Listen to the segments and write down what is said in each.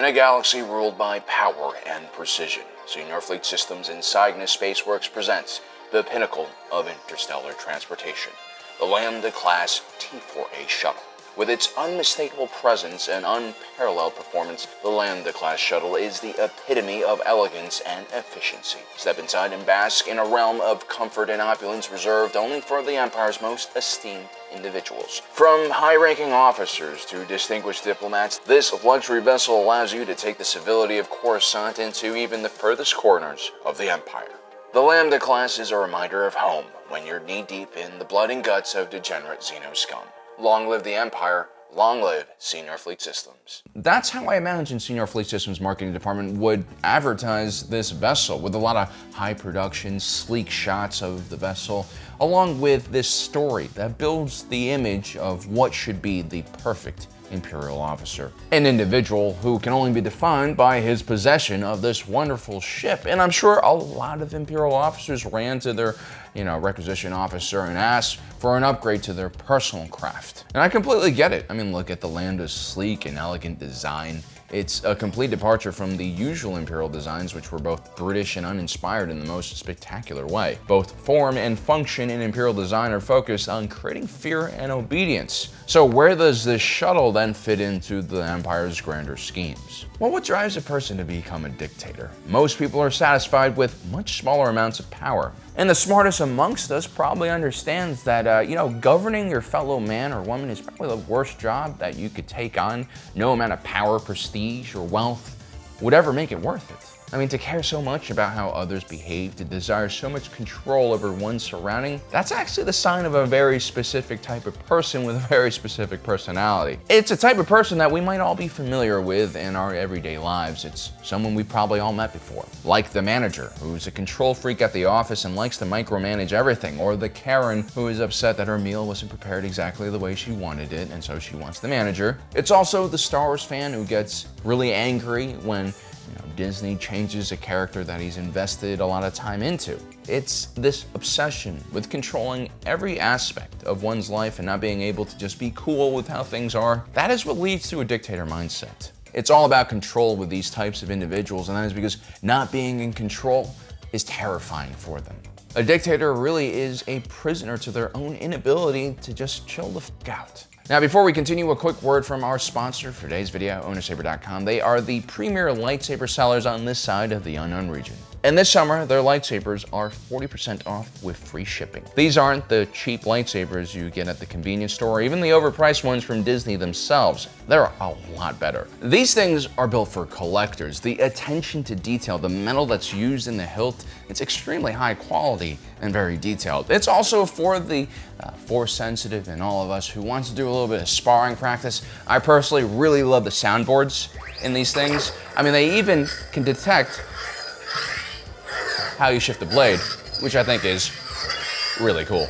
In a galaxy ruled by power and precision, Sienar Fleet Systems and Cygnus Spaceworks presents the pinnacle of interstellar transportation, the Lambda Class T-4a Shuttle. With its unmistakable presence and unparalleled performance, the Lambda Class Shuttle is the epitome of elegance and efficiency. Step inside and bask in a realm of comfort and opulence reserved only for the Empire's most esteemed individuals. From high-ranking officers to distinguished diplomats, this luxury vessel allows you to take the civility of Coruscant into even the furthest corners of the Empire. The Lambda Class is a reminder of home when you're knee-deep in the blood and guts of degenerate Xeno scum. Long live the Empire, long live Sienar Fleet Systems. That's how I imagine Sienar Fleet Systems' marketing department would advertise this vessel, with a lot of high production, sleek shots of the vessel, along with this story that builds the image of what should be the perfect Imperial officer. An individual who can only be defined by his possession of this wonderful ship. And I'm sure a lot of Imperial officers ran to their, requisition officer and asked for an upgrade to their personal craft. And I completely get it. I mean, look at the Lambda's sleek and elegant design. It's a complete departure from the usual Imperial designs, which were both British and uninspired in the most spectacular way. Both form and function in Imperial design are focused on creating fear and obedience. So where does this shuttle then fit into the Empire's grander schemes? Well, what drives a person to become a dictator? Most people are satisfied with much smaller amounts of power. And the smartest amongst us probably understands that, governing your fellow man or woman is probably the worst job that you could take on. No amount of power, prestige, or wealth would ever make it worth it. I mean, to care so much about how others behave, to desire so much control over one's surrounding, that's actually the sign of a very specific type of person with a very specific personality. It's a type of person that we might all be familiar with in our everyday lives. It's someone we've probably all met before. Like the manager, who's a control freak at the office and likes to micromanage everything, or the Karen, who is upset that her meal wasn't prepared exactly the way she wanted it, and so she wants the manager. It's also the Star Wars fan who gets really angry when Disney changes a character that he's invested a lot of time into. It's this obsession with controlling every aspect of one's life and not being able to just be cool with how things are. That is what leads to a dictator mindset. It's all about control with these types of individuals, and that is because not being in control is terrifying for them. A dictator really is a prisoner to their own inability to just chill the fuck out. Now, before we continue, a quick word from our sponsor for today's video, ownersaber.com. They are the premier lightsaber sellers on this side of the unknown region. And this summer, their lightsabers are 40% off with free shipping. These aren't the cheap lightsabers you get at the convenience store, or even the overpriced ones from Disney themselves. They're a lot better. These things are built for collectors. The attention to detail, the metal that's used in the hilt, it's extremely high quality and very detailed. It's also for the force sensitive and all of us who wants to do a little bit of sparring practice. I personally really love the soundboards in these things. I mean, they even can detect how you shift the blade, which I think is really cool.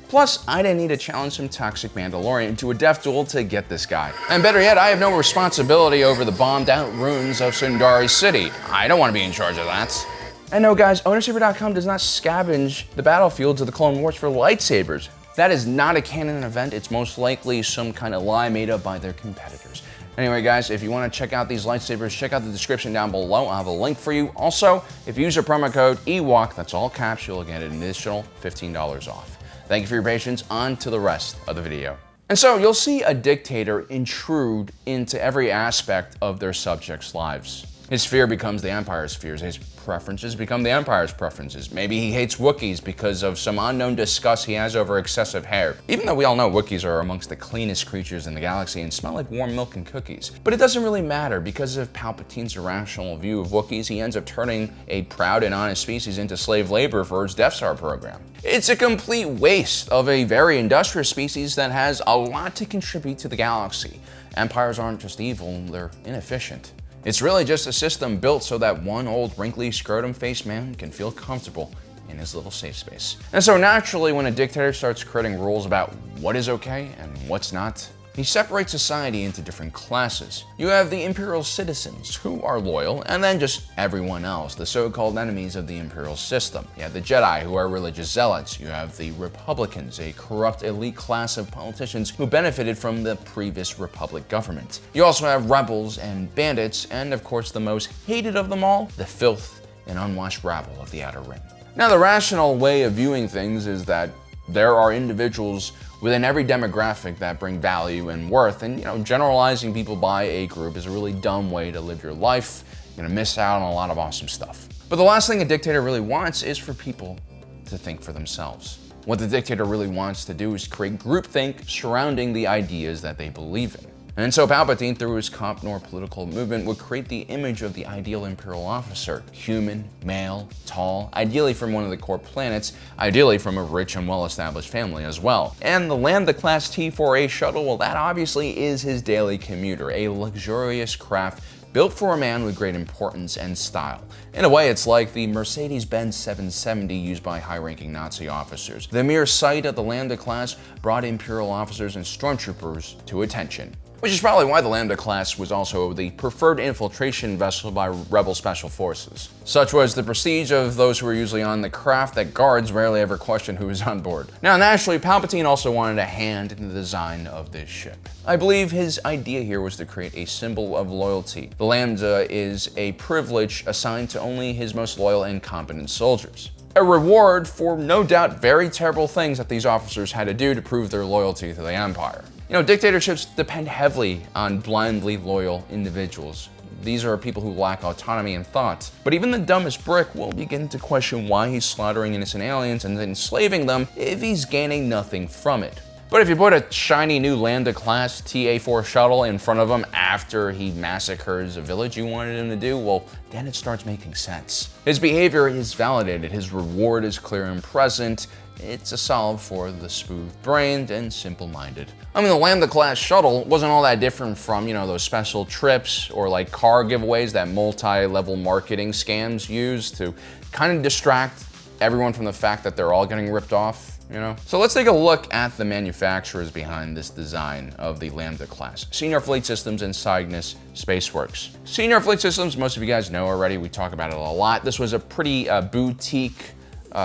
Plus, I didn't need to challenge some toxic Mandalorian to a death duel to get this guy. And better yet, I have no responsibility over the bombed out ruins of Sundari City. I don't want to be in charge of that. And no guys, ownersaber.com does not scavenge the battlefields of the Clone Wars for lightsabers. That is not a canon event. It's most likely some kind of lie made up by their competitors. Anyway, guys, if you want to check out these lightsabers, check out the description down below. I'll have a link for you. Also, if you use our promo code EWALK, that's all caps, you'll get an additional $15 off. Thank you for your patience. On to the rest of the video. And so you'll see a dictator intrude into every aspect of their subjects' lives. His fear becomes the Empire's fears. His preferences become the Empire's preferences. Maybe he hates Wookiees because of some unknown disgust he has over excessive hair. Even though we all know Wookiees are amongst the cleanest creatures in the galaxy and smell like warm milk and cookies. But it doesn't really matter. Because of Palpatine's irrational view of Wookiees, he ends up turning a proud and honest species into slave labor for his Death Star program. It's a complete waste of a very industrious species that has a lot to contribute to the galaxy. Empires aren't just evil, they're inefficient. It's really just a system built so that one old wrinkly scrotum-faced man can feel comfortable in his little safe space. And so naturally, when a dictator starts creating rules about what is okay and what's not, He separates society into different classes. You have the imperial citizens, who are loyal, and then just everyone else, the so-called enemies of the imperial system. You have the Jedi, who are religious zealots. You have the Republicans, a corrupt elite class of politicians who benefited from the previous Republic government. You also have rebels and bandits, and of course the most hated of them all, the filth and unwashed rabble of the Outer Rim. Now, the rational way of viewing things is that there are individuals within every demographic that bring value and worth, and generalizing people by a group is a really dumb way to live your life. You're gonna miss out on a lot of awesome stuff. But the last thing a dictator really wants is for people to think for themselves. What the dictator really wants to do is create groupthink surrounding the ideas that they believe in. And so Palpatine, through his Comp Nor political movement, would create the image of the ideal imperial officer. Human, male, tall, ideally from one of the core planets, ideally from a rich and well-established family as well. And the Lambda Class T-4a Shuttle, well, that obviously is his daily commuter, a luxurious craft built for a man with great importance and style. In a way, it's like the Mercedes-Benz 770 used by high-ranking Nazi officers. The mere sight of the Lambda class brought Imperial officers and stormtroopers to attention. Which is probably why the Lambda class was also the preferred infiltration vessel by Rebel Special Forces. Such was the prestige of those who were usually on the craft that guards rarely ever questioned who was on board. Now, naturally, Palpatine also wanted a hand in the design of this ship. I believe his idea here was to create a symbol of loyalty. The Lambda is a privilege assigned to only his most loyal and competent soldiers. A reward for no doubt very terrible things that these officers had to do to prove their loyalty to the Empire. Dictatorships depend heavily on blindly loyal individuals. These are people who lack autonomy and thought. But even the dumbest brick will begin to question why he's slaughtering innocent aliens and enslaving them if he's gaining nothing from it. But if you put a shiny new Lambda Class TA-4 shuttle in front of him after he massacres a village you wanted him to do, well, then it starts making sense. His behavior is validated, his reward is clear and present. It's a solve for the smooth-brained and simple-minded. I mean, the Lambda Class shuttle wasn't all that different from, those special trips or like car giveaways that multi-level marketing scams use to kind of distract everyone from the fact that they're all getting ripped off. So let's take a look at the manufacturers behind this design of the Lambda class. Sienar Fleet Systems and Cygnus Spaceworks. Sienar Fleet Systems, most of you guys know already, we talk about it a lot. This was a pretty boutique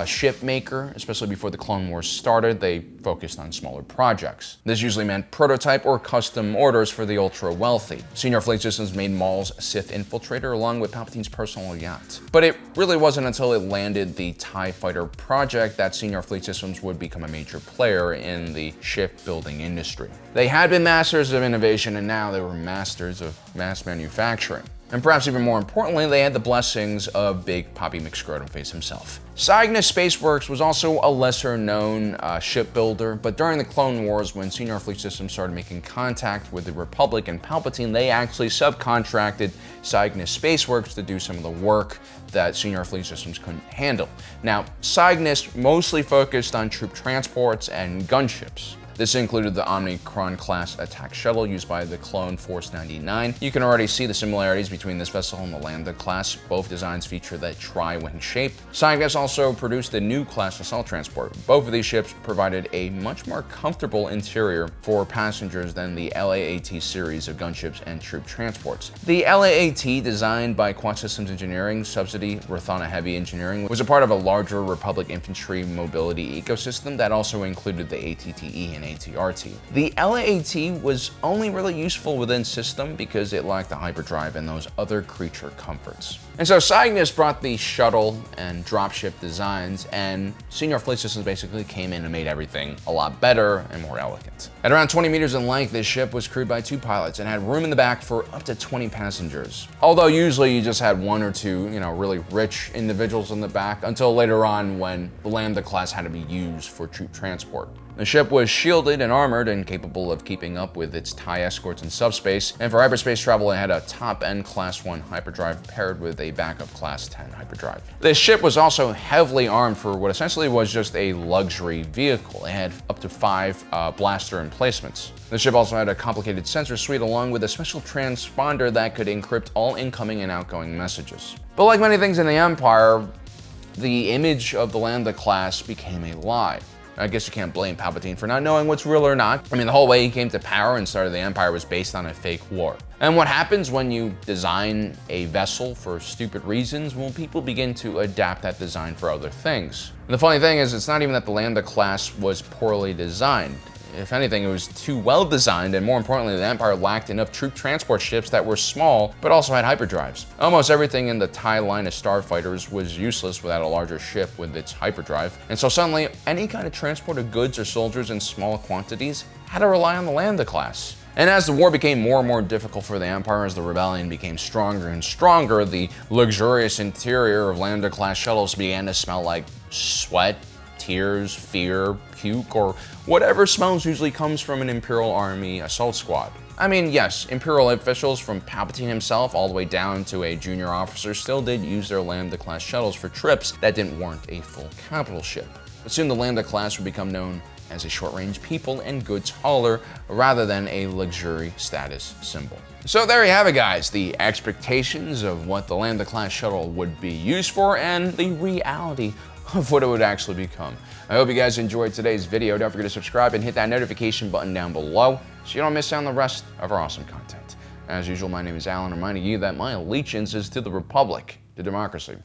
ship maker, especially before the Clone Wars started. They focused on smaller projects. This usually meant prototype or custom orders for the ultra-wealthy. Sienar Fleet Systems made Maul's Sith Infiltrator along with Palpatine's personal yacht. But it really wasn't until it landed the TIE Fighter project that Sienar Fleet Systems would become a major player in the shipbuilding industry. They had been masters of innovation, and now they were masters of mass manufacturing. And perhaps even more importantly, they had the blessings of Big Poppy McScrotumface himself. Cygnus Spaceworks was also a lesser-known shipbuilder, but during the Clone Wars, when Sienar Fleet Systems started making contact with the Republic and Palpatine, they actually subcontracted Cygnus Spaceworks to do some of the work that Sienar Fleet Systems couldn't handle. Now, Cygnus mostly focused on troop transports and gunships. This included the Omicron-class attack shuttle used by the clone Force 99. You can already see the similarities between this vessel and the Lambda class. Both designs feature that tri-wing shape. Cygnus also produced the new class assault transport. Both of these ships provided a much more comfortable interior for passengers than the LAAT series of gunships and troop transports. The LAAT, designed by Quad Systems Engineering, subsidy Rathana Heavy Engineering, was a part of a larger Republic infantry mobility ecosystem that also included the ATTE and ATRT. The LAAT was only really useful within system because it lacked the hyperdrive and those other creature comforts. And so Cygnus brought the shuttle and dropship designs, and Sienar Fleet Systems basically came in and made everything a lot better and more elegant. At around 20 meters in length, this ship was crewed by 2 pilots and had room in the back for up to 20 passengers. Although usually you just had 1 or 2, really rich individuals in the back, until later on when the Lambda class had to be used for troop transport. The ship was shielded and armored and capable of keeping up with its TIE escorts in subspace, and for hyperspace travel it had a top-end Class 1 hyperdrive paired with a backup Class 10 hyperdrive. This ship was also heavily armed for what essentially was just a luxury vehicle. It had up to 5 blaster emplacements. The ship also had a complicated sensor suite along with a special transponder that could encrypt all incoming and outgoing messages. But like many things in the Empire, the image of the Lambda class became a lie. I guess you can't blame Palpatine for not knowing what's real or not. I mean, the whole way he came to power and started the Empire was based on a fake war. And what happens when you design a vessel for stupid reasons? Well, people begin to adapt that design for other things. And the funny thing is, it's not even that the Lambda class was poorly designed. If anything, it was too well designed, and more importantly, the Empire lacked enough troop transport ships that were small, but also had hyperdrives. Almost everything in the TIE line of starfighters was useless without a larger ship with its hyperdrive, and so suddenly, any kind of transport of goods or soldiers in small quantities had to rely on the Lambda class. And as the war became more and more difficult for the Empire, as the rebellion became stronger and stronger, the luxurious interior of Lambda Class shuttles began to smell like sweat, tears, fear, puke, or whatever smells usually comes from an Imperial Army assault squad. I mean, yes, Imperial officials from Palpatine himself all the way down to a junior officer still did use their Lambda Class shuttles for trips that didn't warrant a full capital ship. But soon the Lambda Class would become known as a short-range people and goods hauler rather than a luxury status symbol. So there you have it, guys, the expectations of what the Lambda Class shuttle would be used for and the reality of what it would actually become. I hope you guys enjoyed today's video. Don't forget to subscribe and hit that notification button down below so you don't miss out on the rest of our awesome content. As usual, my name is Alan, reminding you that my allegiance is to the Republic, to democracy,